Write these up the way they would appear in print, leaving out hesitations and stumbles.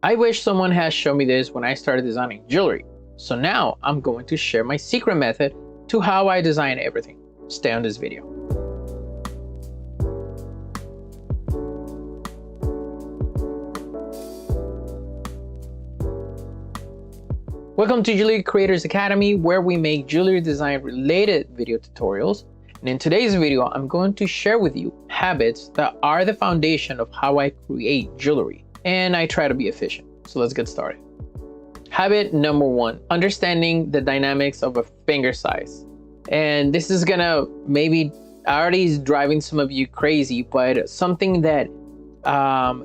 I wish someone had shown me this when I started designing jewelry. So now I'm going to share my secret method to how I design everything. Stay on this video. Welcome to Jewelry Creators Academy, where we make jewelry design related video tutorials. And in today's video, I'm going to share with you habits that are the foundation of how I create jewelry. And I try to be efficient. So let's get started. Habit number 1, understanding the dynamics of a finger size. And this is gonna maybe already is driving some of you crazy, but something that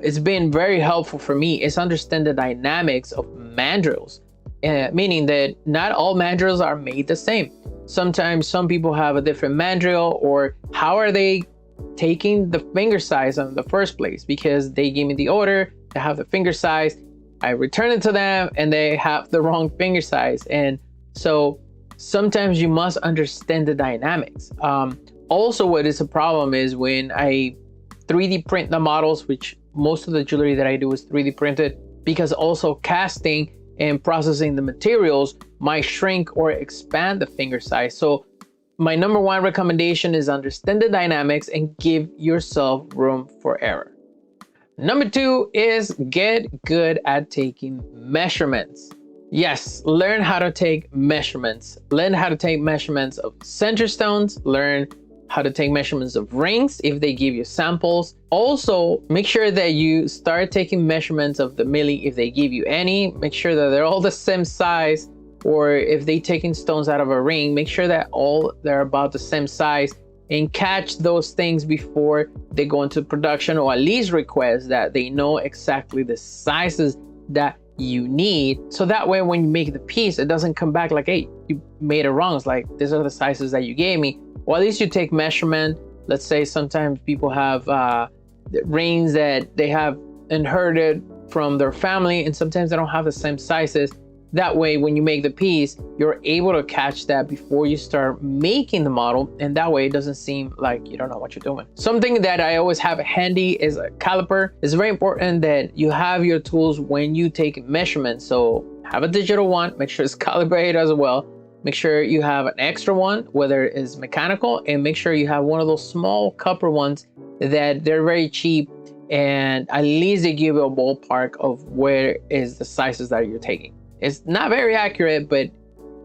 it's been very helpful for me is understand the dynamics of mandrels. Meaning that not all mandrels are made the same. Sometimes some people have a different mandrel, or how are they taking the finger size in the first place? Because they gave me the order to have the finger size, I return it to them and they have the wrong finger size. And so sometimes you must understand the dynamics. Also, what is a problem is when I 3D print the models, which most of the jewelry that I do is 3D printed, because also casting and processing the materials might shrink or expand the finger size. So my number 1 recommendation is understand the dynamics and give yourself room for error. Number 2 is get good at taking measurements. Yes, learn how to take measurements. Learn how to take measurements of center stones. Learn how to take measurements of rings if they give you samples. Also, make sure that you start taking measurements of the milli if they give you any. Make sure that they're all the same size, or if they taking stones out of a ring, make sure that they're about the same size, and catch those things before they go into production, or at least request that they know exactly the sizes that you need. So that way, when you make the piece, it doesn't come back like, hey, you made it wrong. It's like, these are the sizes that you gave me. Or at least you take measurement. Let's say sometimes people have rings that they have inherited from their family, and sometimes they don't have the same sizes. That way, when you make the piece, you're able to catch that before you start making the model. And that way it doesn't seem like you don't know what you're doing. Something that I always have handy is a caliper. It's very important that you have your tools when you take measurements. So have a digital one, make sure it's calibrated as well. Make sure you have an extra one, whether it's mechanical, and make sure you have one of those small copper ones that they're very cheap, and at least they give you a ballpark of where is the sizes that you're taking. It's not very accurate, but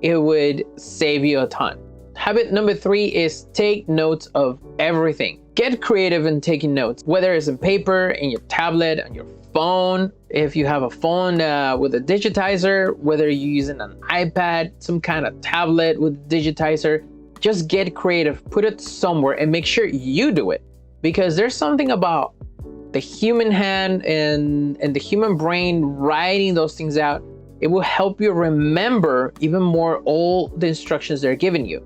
it would save you a ton. Habit number 3 is take notes of everything. Get creative in taking notes, whether it's in paper, in your tablet, on your phone. If you have a phone with a digitizer, whether you're using an iPad, some kind of tablet with a digitizer, just get creative, put it somewhere and make sure you do it. Because there's something about the human hand and the human brain writing those things out. It will help you remember even more all the instructions they're giving you.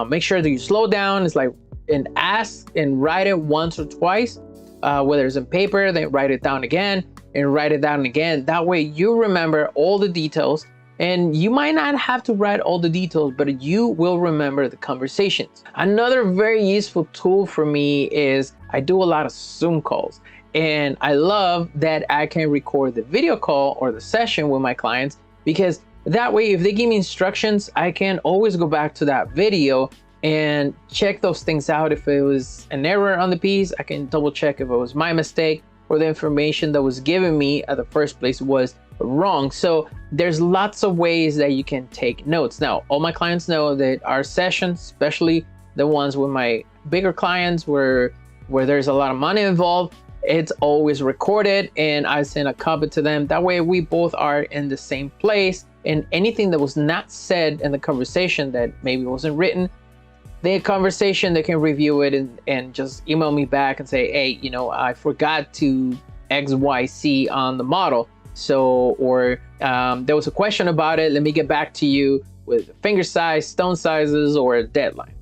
Make sure that you slow down. It's like, and ask and write it once or twice, whether it's in paper, then write it down again and write it down again. That way you remember all the details, and you might not have to write all the details, but you will remember the conversations. Another very useful tool for me is I do a lot of Zoom calls. And I love that I can record the video call or the session with my clients, because that way, if they give me instructions, I can always go back to that video and check those things out. If it was an error on the piece, I can double check if it was my mistake or the information that was given me at the first place was wrong. So there's lots of ways that you can take notes. Now, all my clients know that our sessions, especially the ones with my bigger clients where there's a lot of money involved, it's always recorded and I send a copy to them. That way we both are in the same place, and anything that was not said in the conversation that maybe wasn't written, the conversation, they can review it and just email me back and say, hey, you know, I forgot to XYZ on the model. So, or there was a question about it. Let me get back to you with finger size, stone sizes, or a deadline.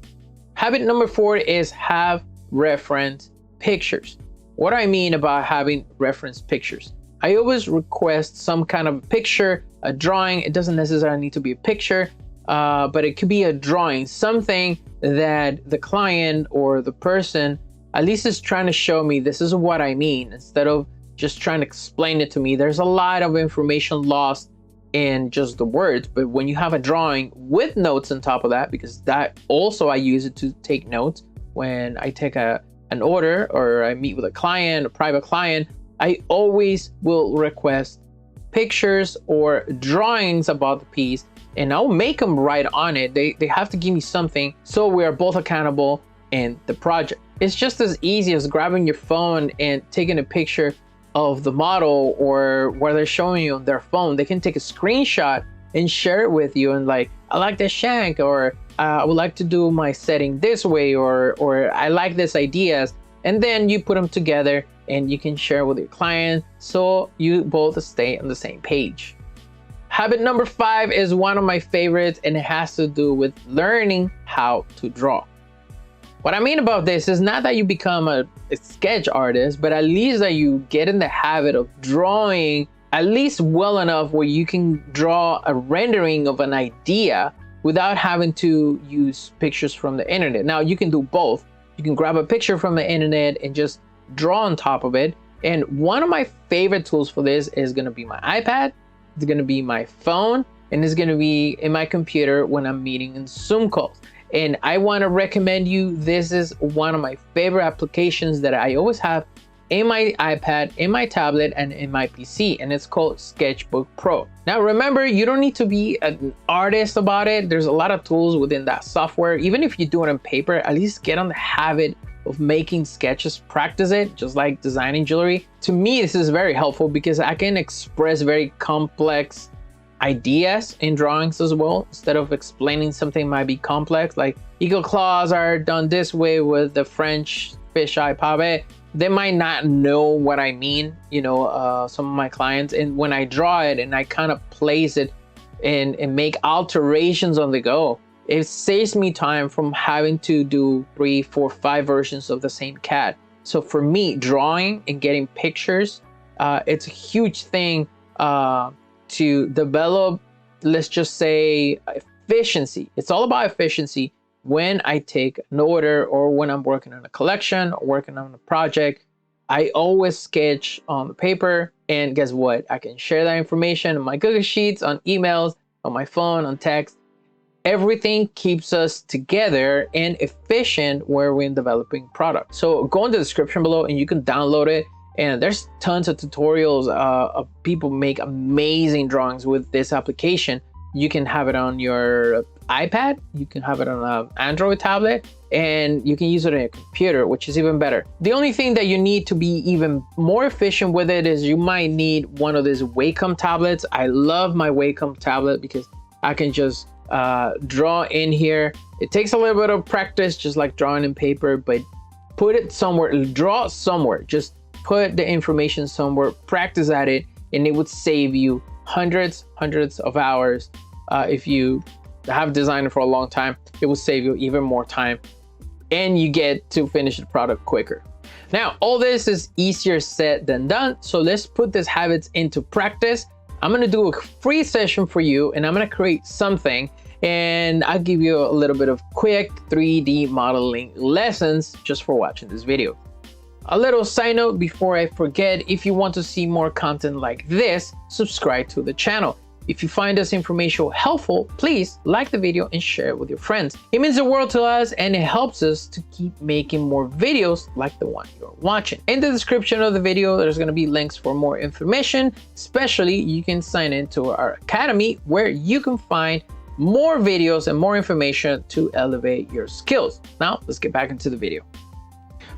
Habit number 4 is have reference pictures. What do I mean about having reference pictures? I always request some kind of picture, a drawing. It doesn't necessarily need to be a picture, but it could be a drawing, something that the client or the person at least is trying to show me this is what I mean, instead of just trying to explain it to me. There's a lot of information lost in just the words, but when you have a drawing with notes on top of that, because that also I use it to take notes when I take an order or I meet with a client, a private client, I always will request pictures or drawings about the piece, and I'll make them write on it. They have to give me something so we are both accountable in the project. It's just as easy as grabbing your phone and taking a picture of the model, or where they're showing you on their phone. They can take a screenshot and share it with you and like, I like this shank, or I would like to do my setting this way, or I like this ideas. And then you put them together and you can share with your client so you both stay on the same page. Habit number 5 is one of my favorites, and it has to do with learning how to draw. What I mean about this is not that you become a sketch artist, but at least that you get in the habit of drawing at least well enough where you can draw a rendering of an idea without having to use pictures from the internet. Now you can do both. You can grab a picture from the internet and just draw on top of it. And one of my favorite tools for this is going to be my iPad. It's going to be my phone, and it's going to be in my computer when I'm meeting in Zoom calls. And I want to recommend you, this is one of my favorite applications that I always have in my iPad, in my tablet, and in my PC, and it's called SketchBook Pro. Now remember, you don't need to be an artist about it. There's a lot of tools within that software. Even if you do it on paper, at least get on the habit of making sketches, practice it, just like designing jewelry. To me, this is very helpful because I can express very complex ideas in drawings as well. Instead of explaining something might be complex, like eagle claws are done this way with the French fisheye pavé. They might not know what I mean, you know, some of my clients. And when I draw it and I kind of place it and make alterations on the go, it saves me time from having to do 3, 4, 5 versions of the same cat. So for me, drawing and getting pictures, it's a huge thing to develop, let's just say, efficiency. It's all about efficiency when I take an order or when I'm working on a collection or working on a project. I always sketch on the paper, and guess what? I can share that information on my Google Sheets, on emails, on my phone, on text. Everything keeps us together and efficient where we're developing products. So go in the description below and you can download it. And there's tons of tutorials of people make amazing drawings with this application. You can have it on your iPad, you can have it on an Android tablet, and you can use it on your computer, which is even better. The only thing that you need to be even more efficient with it is you might need one of these Wacom tablets. I love my Wacom tablet because I can just draw in here. It takes a little bit of practice, just like drawing in paper, but put it somewhere, draw somewhere, just put the information somewhere, practice at it, and it would save you hundreds of hours. If you have designed it for a long time, it will save you even more time, and you get to finish the product quicker. Now, all this is easier said than done, so let's put these habits into practice. I'm gonna do a free session for you, and I'm gonna create something, and I'll give you a little bit of quick 3D modeling lessons just for watching this video. A little side note before I forget, if you want to see more content like this, subscribe to the channel. If you find this information helpful, please like the video and share it with your friends. It means the world to us, and it helps us to keep making more videos like the one you're watching. In the description of the video, there's going to be links for more information. Especially, you can sign into our academy where you can find more videos and more information to elevate your skills. Now, let's get back into the video.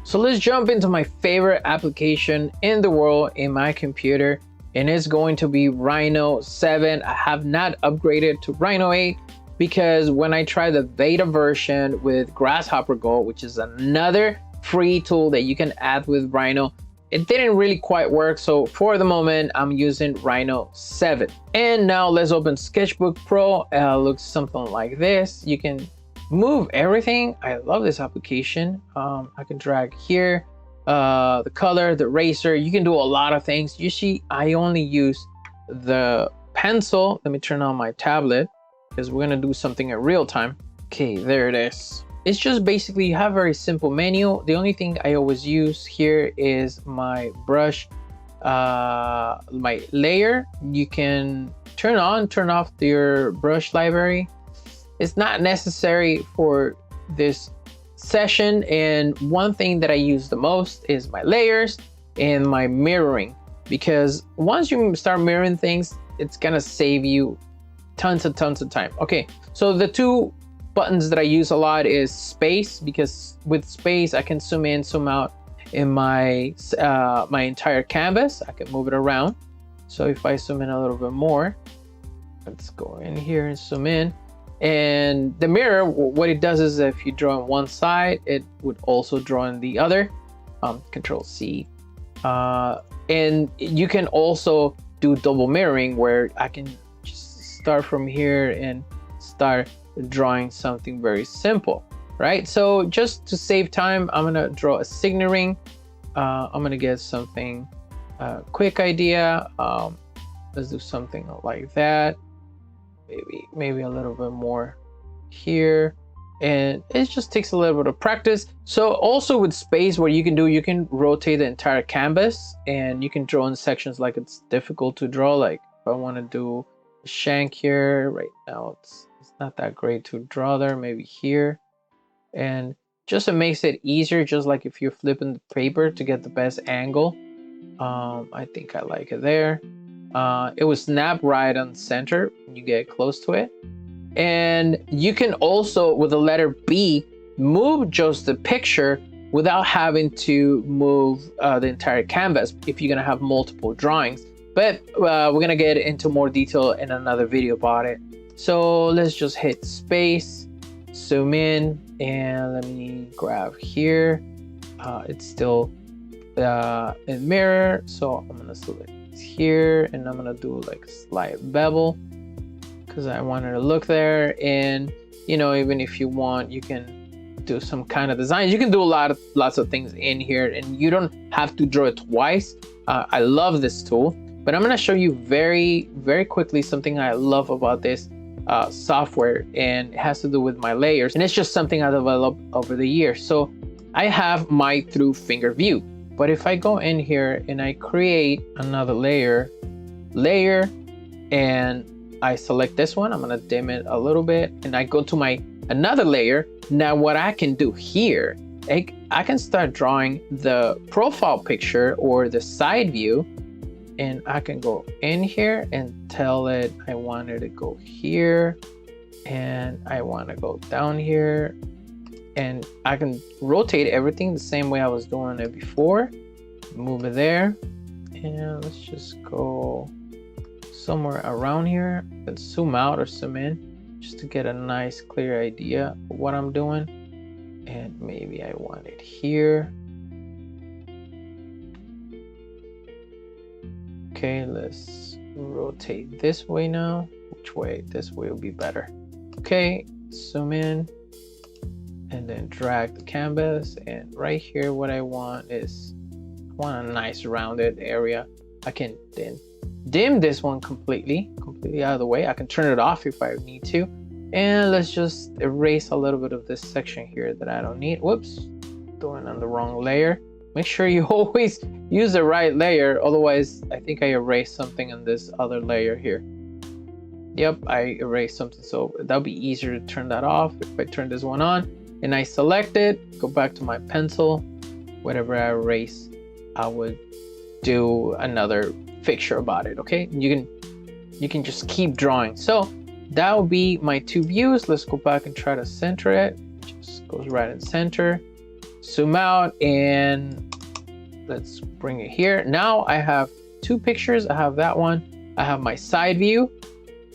So let's jump into my favorite application in the world in my computer, and it's going to be Rhino 7. I have not upgraded to Rhino 8 because when I tried the beta version with Grasshopper Go, which is another free tool that you can add with Rhino, it didn't really quite work. So for the moment, I'm using Rhino 7. And now let's open SketchBook Pro. It looks something like this. You can move everything. I love this application. I can drag here, the color, the eraser. You can do a lot of things. You see, I only use the pencil. Let me turn on my tablet because we're gonna do something in real time. Okay, there it is. It's just basically, you have a very simple menu. The only thing I always use here is my brush my layer, you can turn on, turn off your brush library. It's not necessary for this session. And one thing that I use the most is my layers and my mirroring, because once you start mirroring things, it's gonna save you tons of time. Okay, so the two buttons that I use a lot is space, because with space I can zoom in, zoom out in my my entire canvas. I can move it around. So if I zoom in a little bit more, let's go in here and zoom in. And the mirror, what it does is if you draw on one side, it would also draw on the other. Control C. And you can also do double mirroring, where I can just start from here and start drawing something very simple, right? So just to save time, I'm gonna draw a signet ring. I'm gonna get something quick idea. Let's do something like that. Maybe a little bit more here, and it just takes a little bit of practice. So also with space, what you can rotate the entire canvas, and you can draw in sections like it's difficult to draw. Like if I want to do a shank here right now, it's not that great to draw there. Maybe here, and just it makes it easier, just like if you're flipping the paper to get the best angle. I think I like it there. It will snap right on center when you get close to it. And you can also, with the letter B, move just the picture without having to move the entire canvas if you're gonna have multiple drawings. But we're gonna get into more detail in another video about it. So let's just hit space, zoom in, and let me grab here. It's still in mirror, so I'm gonna select here, and I'm gonna do like a slight bevel because I wanted to look there. And you know, even if you want, you can do some kind of designs. You can do lots of things in here, and you don't have to draw it twice. I love this tool, but I'm gonna show you very quickly something I love about this software, and it has to do with my layers, and it's just something I developed over the years. So I have my through finger view, but if I go in here and I create another layer, and I select this one, I'm gonna dim it a little bit, and I go to my another layer. Now what I can do here, I can start drawing the profile picture or the side view, and I can go in here and tell it I wanted to go here, and I want to go down here, and I can rotate everything the same way I was doing it before. Move it there, and let's just go somewhere around here. Let's zoom out or zoom in just to get a nice clear idea of what I'm doing. And maybe I want it here. Okay, let's rotate this way now. Which way? This way will be better. Okay, zoom in and then drag the canvas, and right here what I want is, I want a nice rounded area. I can then dim this one completely out of the way. I can turn it off if I need to, and let's just erase a little bit of this section here that I don't need. Whoops, doing on the wrong layer. Make sure you always use the right layer, otherwise I think I erased something on this other layer here. Yep, I erased something, so that'll be easier to turn that off if I turn this one on. And I select it, go back to my pencil, whatever I erase, I would do another picture about it. Okay, you can just keep drawing. So that will be my two views. Let's go back and try to center it. Just goes right in center. Zoom out, and let's bring it here. Now I have two pictures. I have that one, I have my side view,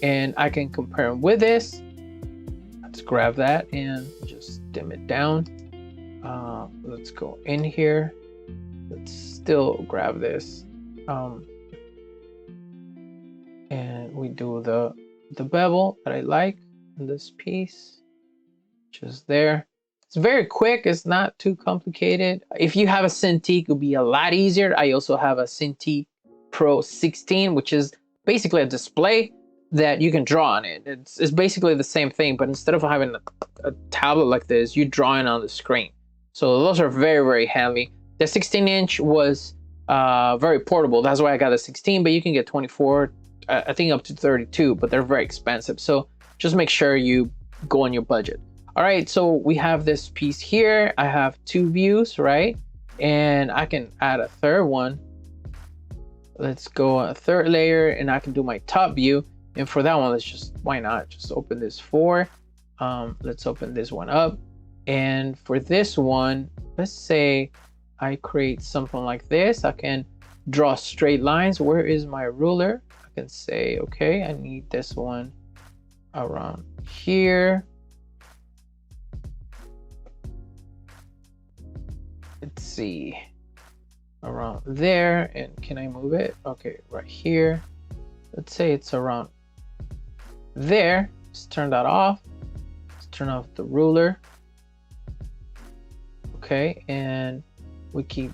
and I can compare them with this. Let's grab that and just dim it down. Let's go in here. Let's still grab this, and we do the bevel that I like in this piece, just there. It's very quick. It's not too complicated. If you have a Cintiq, it would be a lot easier. I also have a Cintiq Pro 16, which is basically a display that you can draw on it. It's basically the same thing, but instead of having a tablet like this, you're drawing on the screen. So those are very handy. The 16-inch was very portable. That's why I got a 16, but you can get 24, I think up to 32, but they're very expensive. So just make sure you go on your budget. All right, so we have this piece here. I have 2 views, right? And I can add a third one. Let's go a third layer, and I can do my top view. And for that one, let's just, why not just open this 4. Let's open this one up. And for this one, let's say I create something like this. I can draw straight lines. Where is my ruler? I can say, okay, I need this one around here. Let's see, around there. And can I move it? Okay, right here. Let's say it's around there. Let's turn that off. Let's turn off the ruler. Okay, and we keep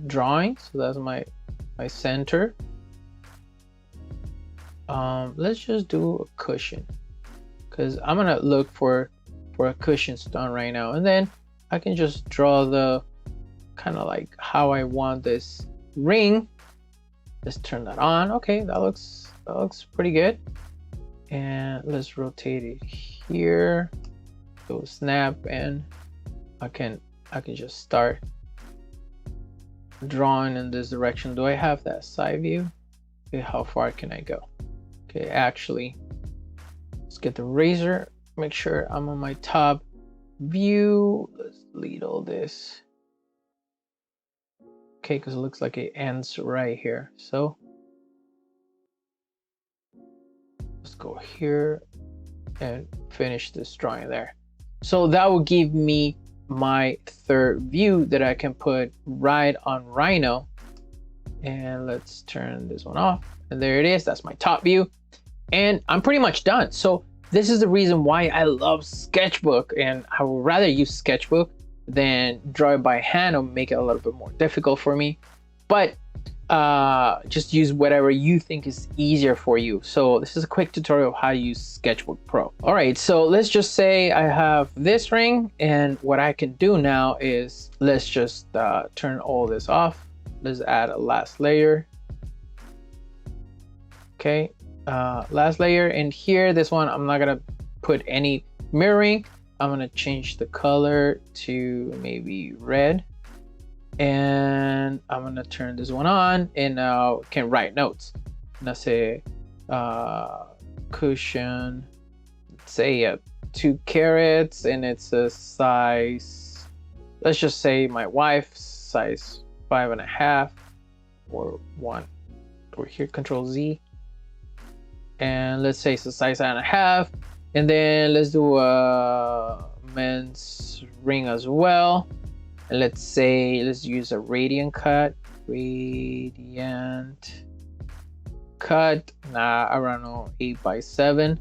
drawing. So that's my center. Let's just do a cushion, because I'm gonna look for a cushion stone right now, and then I can just draw the kind of like how I want this ring. Let's turn that on. Okay, that looks pretty good. And let's rotate it here. Go snap, and I can just start drawing in this direction. Do I have that side view? Okay, how far can I go? Okay, actually, let's get the razor, make sure I'm on my top view. Let's delete all this. Okay, because it looks like it ends right here. So let's go here and finish this drawing there. So that will give me my third view that I can put right on Rhino. And let's turn this one off. And there it is. That's my top view. And I'm pretty much done. So this is the reason why I love SketchBook, and I would rather use SketchBook than draw it by hand or make it a little bit more difficult for me. But just use whatever you think is easier for you. So this is a quick tutorial of how to use Sketchbook Pro. All right, so let's just say I have this ring, and what I can do now is let's just turn all this off. Let's add a last layer. Okay, last layer, and here, this one, I'm not gonna put any mirroring. I'm gonna change the color to maybe red, and I'm gonna turn this one on, and now can write notes. And I say cushion, say 2 carats, and it's a size, let's just say my wife's size 5.5 or 1, or here Control Z, and let's say it's a size 1.5. And then let's do a men's ring as well. And let's say, let's use a radiant cut. Radiant cut. Nah, I don't know, 8x7.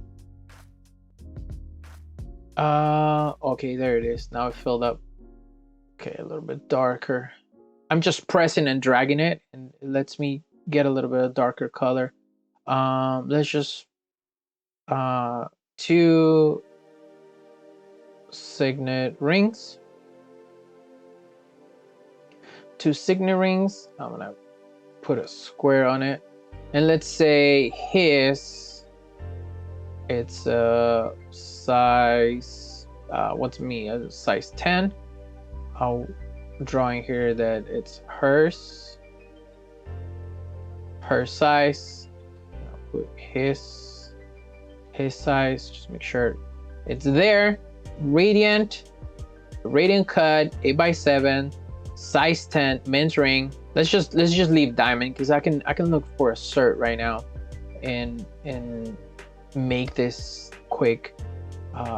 Okay, there it is. Now it filled up. Okay, a little bit darker. I'm just pressing and dragging it, and it lets me get a little bit of darker color. Let's just 2 signet rings. 2 signet rings. I'm gonna put a square on it, and let's say his, it's a size, what's me, a size 10. I'll drawing here that it's her size. I'll put his size, just make sure it's there. Radiant cut, 8x7, size 10, men's ring. Let's just leave diamond, because I can look for a cert right now and make this quick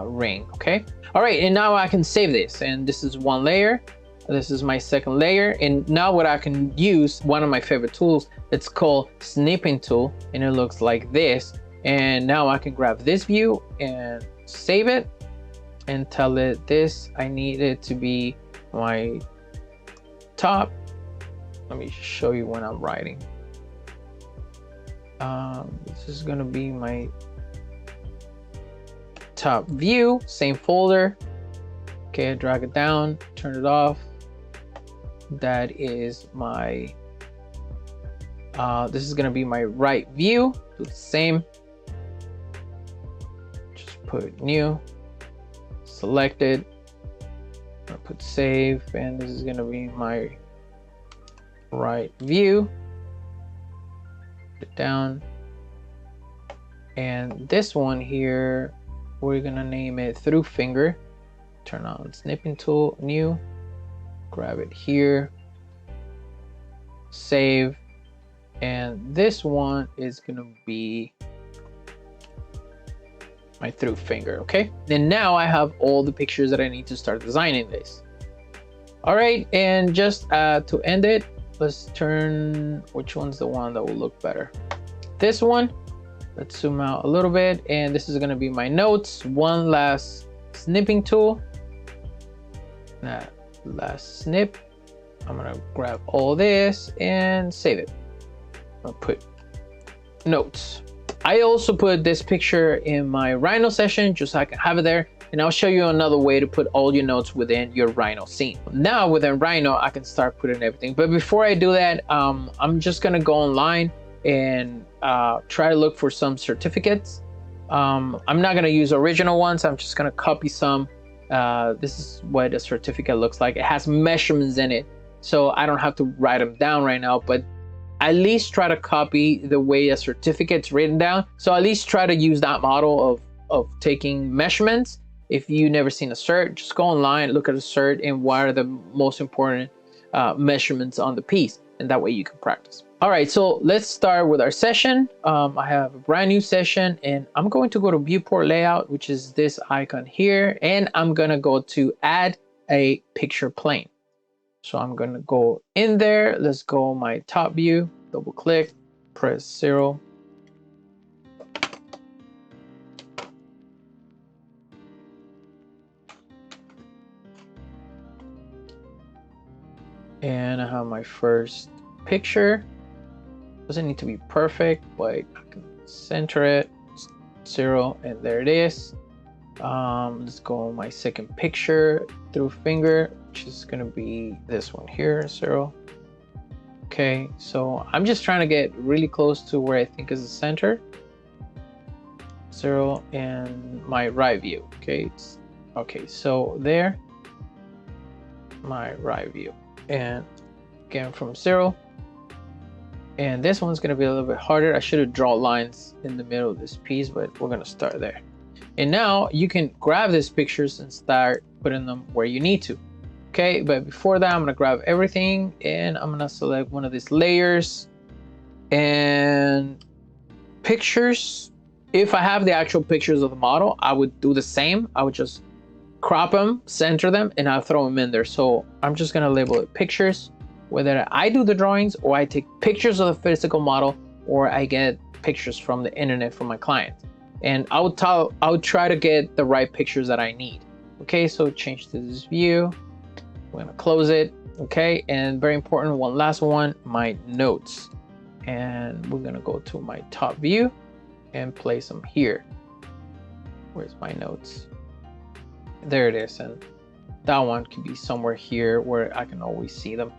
ring. Okay, all right, and now I can save this, and this is 1 layer. This is my 2nd layer, and now what I can use, one of my favorite tools, it's called snipping tool, and it looks like this. And now I can grab this view and save it and tell it this, I need it to be my top. Let me just show you when I'm writing. This is gonna be my top view, same folder. Okay, I drag it down, turn it off. That is my This is gonna be my right view. Do the same. Just put new, select it. I'm gonna put save, and this is gonna be my right view. Put it down. And this one here, we're gonna name it through finger. Turn on snipping tool, new, grab it here, save. And this one is gonna be my through finger, okay? And now I have all the pictures that I need to start designing this. All right, and just to end it, let's turn, which one's the one that will look better? This one. Let's zoom out a little bit, and this is gonna be my notes. One last snipping tool. That last snip. I'm gonna grab all this and save it. I'll put notes. I also put this picture in my Rhino session just so I can have it there, and I'll show you another way to put all your notes within your Rhino scene. Now within Rhino, I can start putting everything. But before I do that, I'm just gonna go online and try to look for some certificates. I'm not gonna use original ones. I'm just gonna copy some. This is what a certificate looks like. It has measurements in it, so I don't have to write them down right now, but at least try to copy the way a certificate's written down. So at least try to use that model of taking measurements. If you've never seen a cert, just go online, look at a cert, and what are the most important measurements on the piece, and that way you can practice. All right, so let's start with our session. I have a brand new session, and I'm going to go to viewport layout, which is this icon here, and I'm gonna go to add a picture plane. So I'm gonna go in there. Let's go my top view, double click, press 0. And I have my first picture. Doesn't need to be perfect, but I can center it, 0, and there it is. Let's go on my second picture through finger, which is gonna be this one here, 0. Okay, so I'm just trying to get really close to where I think is the center. 0 and my right view. Okay, so there, my right view, and again from 0. And this one's gonna be a little bit harder. I should have drawn lines in the middle of this piece, but we're gonna start there. And now you can grab these pictures and start putting them where you need to. Okay, but before that, I'm gonna grab everything and I'm gonna select one of these layers and pictures. If I have the actual pictures of the model, I would do the same. I would just crop them, center them, and I'll throw them in there. So I'm just gonna label it pictures. Whether I do the drawings or I take pictures of the physical model or I get pictures from the internet from my client. And I would try to get the right pictures that I need. Okay, so change to this view. We're gonna close it. Okay, and very important, one last one, my notes. And we're gonna go to my top view and place them here. Where's my notes? There it is, and that one could be somewhere here where I can always see them.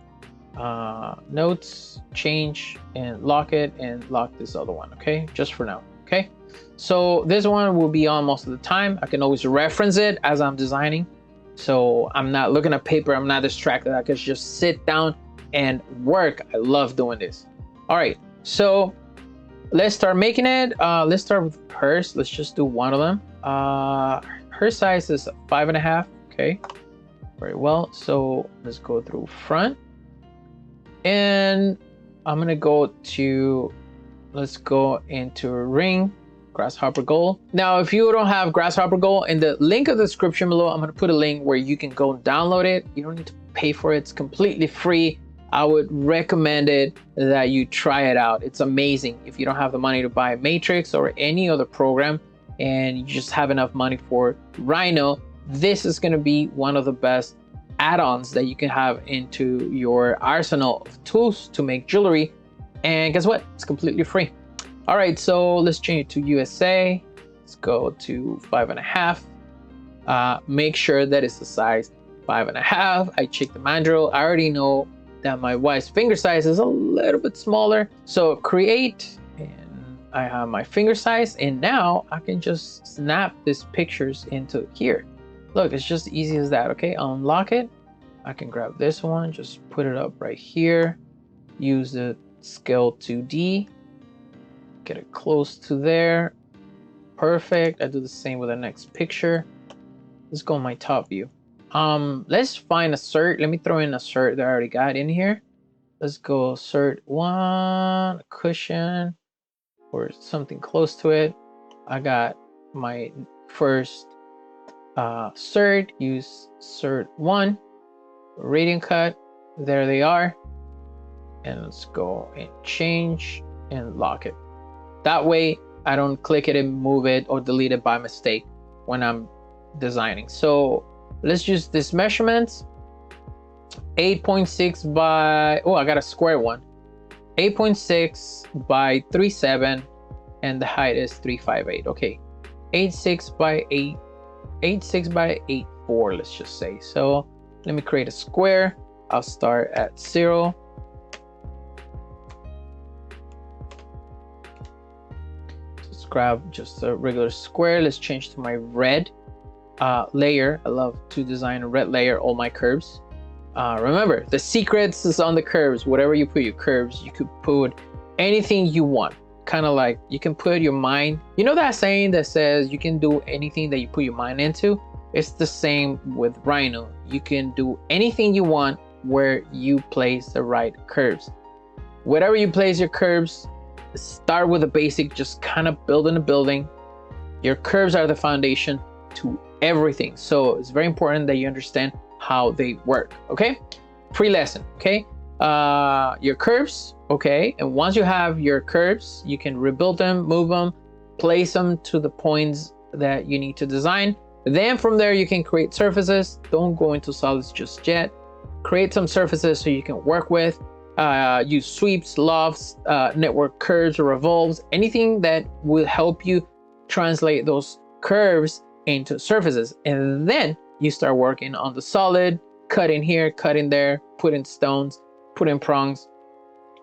Notes, change, and lock it, and lock this other one, okay? Just for now, okay? So this one will be on most of the time. I can always reference it as I'm designing. So I'm not looking at paper, I'm not distracted. I can just sit down and work. I love doing this. All right, so let's start making it. Let's start with hers. Let's just do one of them. Her size is 5.5, okay? Very well, so let's go through front. And I'm gonna let's go into ring, grasshopper gold. Now, if you don't have grasshopper gold, in the link of the description below, I'm gonna put a link where you can go download it. You don't need to pay for it, it's completely free. I would recommend it that you try it out. It's amazing. If you don't have the money to buy Matrix or any other program and you just have enough money for Rhino, this is gonna be one of the best add-ons that you can have into your arsenal of tools to make jewelry. And guess what? It's completely free. All right, so let's change it to USA. Let's go to 5.5. Make sure that it's the size 5.5. I checked the manual. I already know that my wife's finger size is a little bit smaller. So create, and I have my finger size, and now I can just snap these pictures into here. Look, it's just easy as that. Okay, unlock it. I can grab this one, just put it up right here. Use the scale 2D, get it close to there. Perfect. I do the same with the next picture. Let's go on my top view. Let's find a cert. Let me throw in a cert that I already got in here. Let's go cert 1, cushion, or something close to it. I got my first cert. Use cert 1, radiant cut. There they are. And let's go and change and lock it. That way I don't click it and move it or delete it by mistake when I'm designing. So let's use this measurements. 8.6 by, oh, I got a square one. 8.6 by 3.7, and the height is 3.58. Okay, 8.6 by 8, 8.6 by 8.4, let's just say. So let me create a square. I'll start at 0. Let's grab just a regular square. Let's change to my red layer. I love to design a red layer, all my curves. Remember, the secrets is on the curves. Whatever you put your curves, you could put anything you want. Kind of like you can put your mind. You know that saying that says you can do anything that you put your mind into? It's the same with Rhino. You can do anything you want where you place the right curves. Wherever you place your curves, start with the basic, just kind of building a building. Your curves are the foundation to everything. So it's very important that you understand how they work. Okay, pre-lesson. Okay, your curves. Okay, and once you have your curves, you can rebuild them, move them, place them to the points that you need to design. Then from there you can create surfaces. Don't go into solids just yet. Create some surfaces so you can work with. Use sweeps, lofts, network curves or revolves, anything that will help you translate those curves into surfaces. And then you start working on the solid, cut in here, cut in there, put in stones, put in prongs,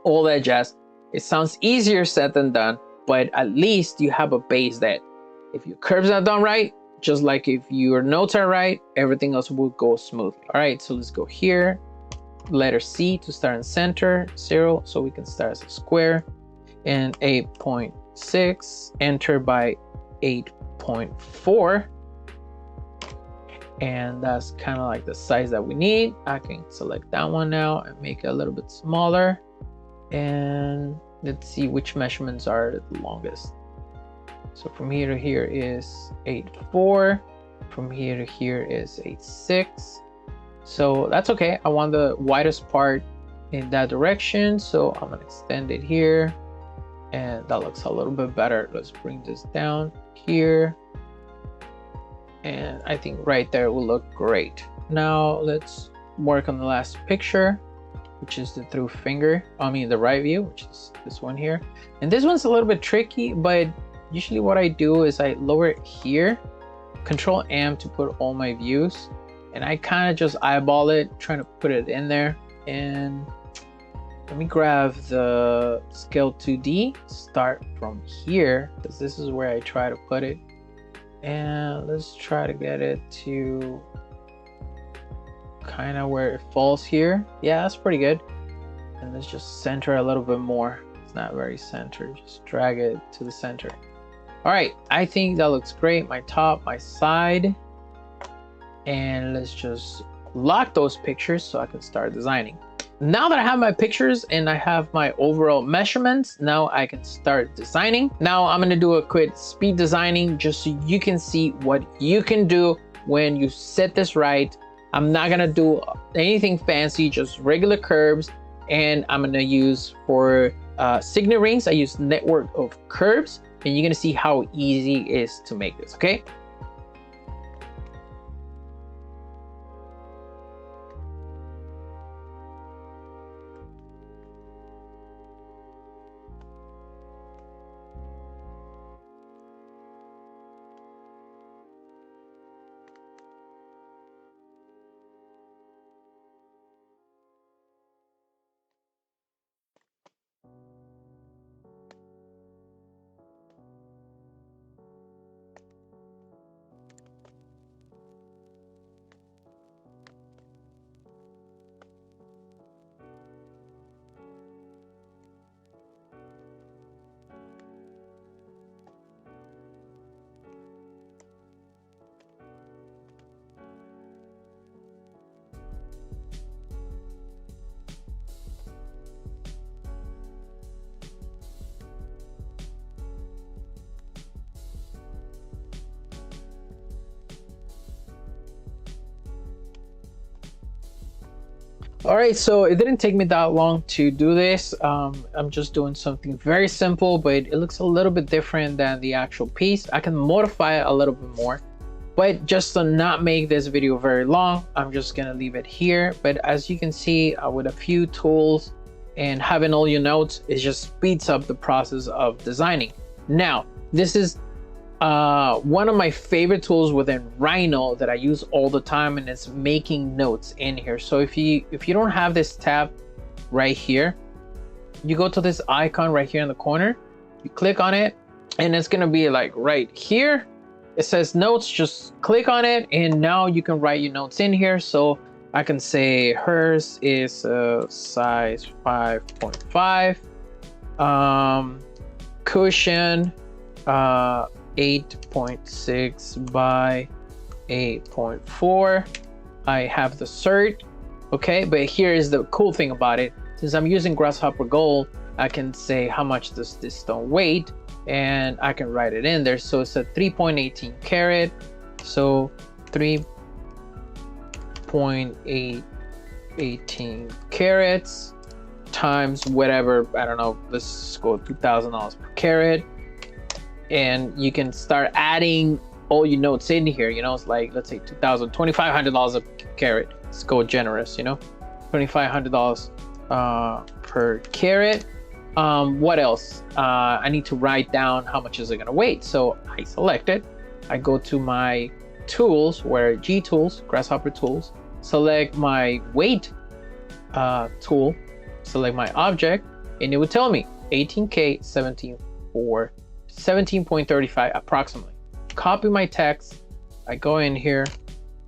all that jazz. It sounds easier said than done, but at least you have a base that if your curves are done right, just like if your notes are right, everything else will go smoothly. All right, so let's go here. Letter C to start in center, 0, so we can start as a square, and 8.6, enter by 8.4. And that's kind of like the size that we need. I can select that one now and make it a little bit smaller. And let's see which measurements are the longest. So from here to here is 8.4. From here to here is 8.6. So that's okay. I want the widest part in that direction. So I'm gonna extend it here. And that looks a little bit better. Let's bring this down here. And I think right there will look great. Now let's work on the last picture, which is the through finger. I mean the right view, which is this one here. And this one's a little bit tricky, but usually what I do is I lower it here, Control M to put all my views, and I kind of just eyeball it, trying to put it in there. And let me grab the scale 2D, start from here, because this is where I try to put it. And let's try to get it to kind of where it falls here. Yeah, that's pretty good. And let's just center a little bit more. It's not very centered. Just drag it to the center. All right, I think that looks great. My top, my side. And let's just lock those pictures so I can start designing. Now that I have my pictures and I have my overall measurements, now I can start designing. Now I'm gonna do a quick speed designing just so you can see what you can do when you set this right. I'm not gonna do anything fancy, just regular curves. And I'm gonna use for signet rings, I use network of curves, and you're gonna see how easy it is to make this, okay? All right, so it didn't take me that long to do this. I'm just doing something very simple, but it looks a little bit different than the actual piece. I can modify it a little bit more, but just to not make this video very long, I'm just gonna leave it here. But as you can see, with a few tools and having all your notes, it just speeds up the process of designing. Now, this is one of my favorite tools within Rhino that I use all the time, and it's making notes in here. So if you don't have this tab right here, you go to this icon right here in the corner, you click on it, and it's gonna be like right here. It says notes, just click on it, and now you can write your notes in here. So I can say hers is size 5.5, cushion 8.6 by 8.4. I have the cert. Okay, but here is the cool thing about it. Since I'm using Grasshopper Gold, I can say how much does this stone weight, and I can write it in there. So it's a 3.18 carat. So 3.18 carats times whatever, I don't know, let's go $2,000 per carat. And you can start adding all your notes in here. You know, it's like, let's say $2,500 a carat. Let's go generous, you know, $2,500 per carat. What else? I need to write down how much is it gonna weight. So I select it. I go to my tools, where G tools, Grasshopper tools, select my weight tool, select my object, and it would tell me 18K 17.35 approximately. Copy my text. I go in here,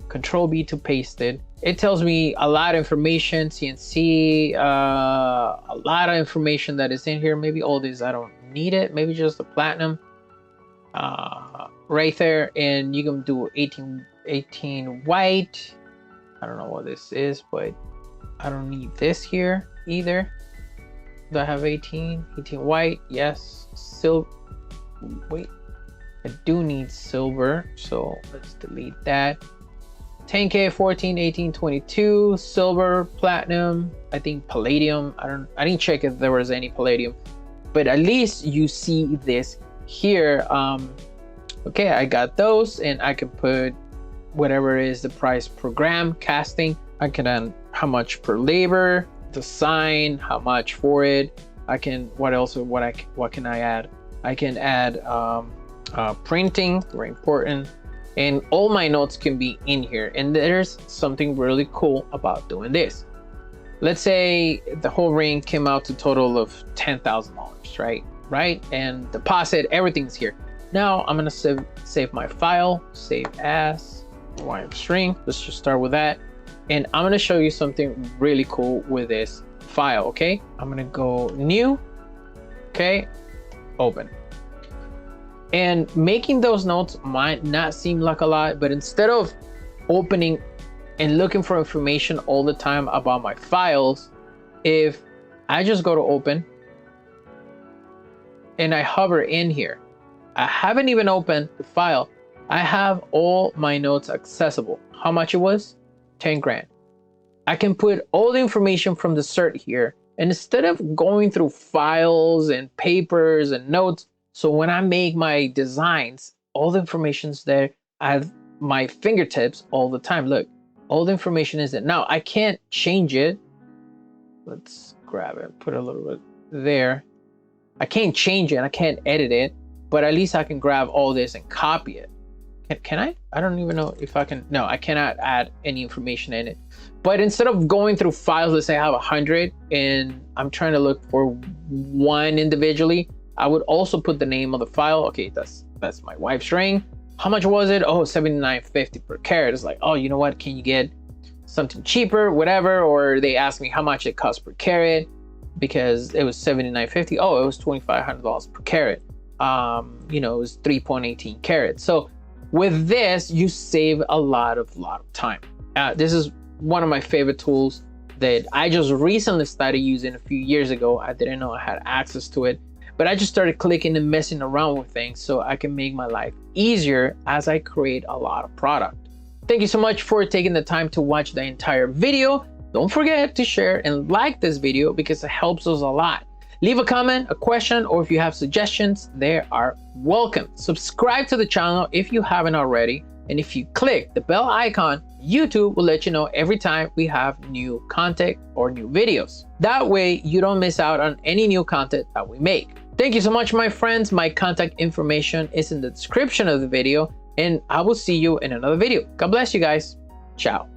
Control B to paste it. It tells me a lot of information, CNC, a lot of information that is in here. Maybe all these I don't need it. Maybe just the platinum right there. And you can do 18 white. I don't know what this is, but I don't need this here either. Do I have 18 white? Yes. Silver. Wait, I do need silver, so let's delete that. 10K 14, 18, 22, silver, platinum, I think palladium. I didn't check if there was any palladium, but at least you see this here. Okay, I got those, and I can put whatever is the price per gram casting. I can add how much per labor, the sign, how much for it. I can, what else, what can I add? I can add printing, very important, and all my notes can be in here. And there's something really cool about doing this. Let's say the whole ring came out to a total of $10,000, right? And deposit, everything's here. Now I'm gonna save my file, save as wire string. Let's just start with that. And I'm gonna show you something really cool with this file, okay? I'm gonna go new, okay? Open. And making those notes might not seem like a lot, but instead of opening and looking for information all the time about my files, if I just go to open and I hover in here, I haven't even opened the file. I have all my notes accessible. How much it was? 10 grand. I can put all the information from the cert here, and instead of going through files and papers and notes, so when I make my designs, all the information's there. I have my fingertips all the time. Look, all the information is there. Now I can't change it. Let's grab it, put a little bit there. I can't change it, I can't edit it, but at least I can grab all this and copy it. Can I? I don't even know if I can. No, I cannot add any information in it. But instead of going through files, let's say I have 100 and I'm trying to look for one individually, I would also put the name of the file. Okay, that's my wife's ring. How much was it? Oh, $79.50 per carat. It's like, oh, you know what? Can you get something cheaper, whatever? Or they ask me how much it costs per carat because it was $79.50. Oh, it was $2,500 per carat. You know, it was 3.18 carats. So with this, you save a lot of time. This is one of my favorite tools that I just recently started using a few years ago. I didn't know I had access to it, but I just started clicking and messing around with things so I can make my life easier as I create a lot of product. Thank you so much for taking the time to watch the entire video. Don't forget to share and like this video because it helps us a lot. Leave a comment, a question, or if you have suggestions, they are welcome. Subscribe to the channel if you haven't already. And if you click the bell icon, YouTube will let you know every time we have new content or new videos. That way you don't miss out on any new content that we make. Thank you so much, my friends. My contact information is in the description of the video, and I will see you in another video. God bless you guys. Ciao.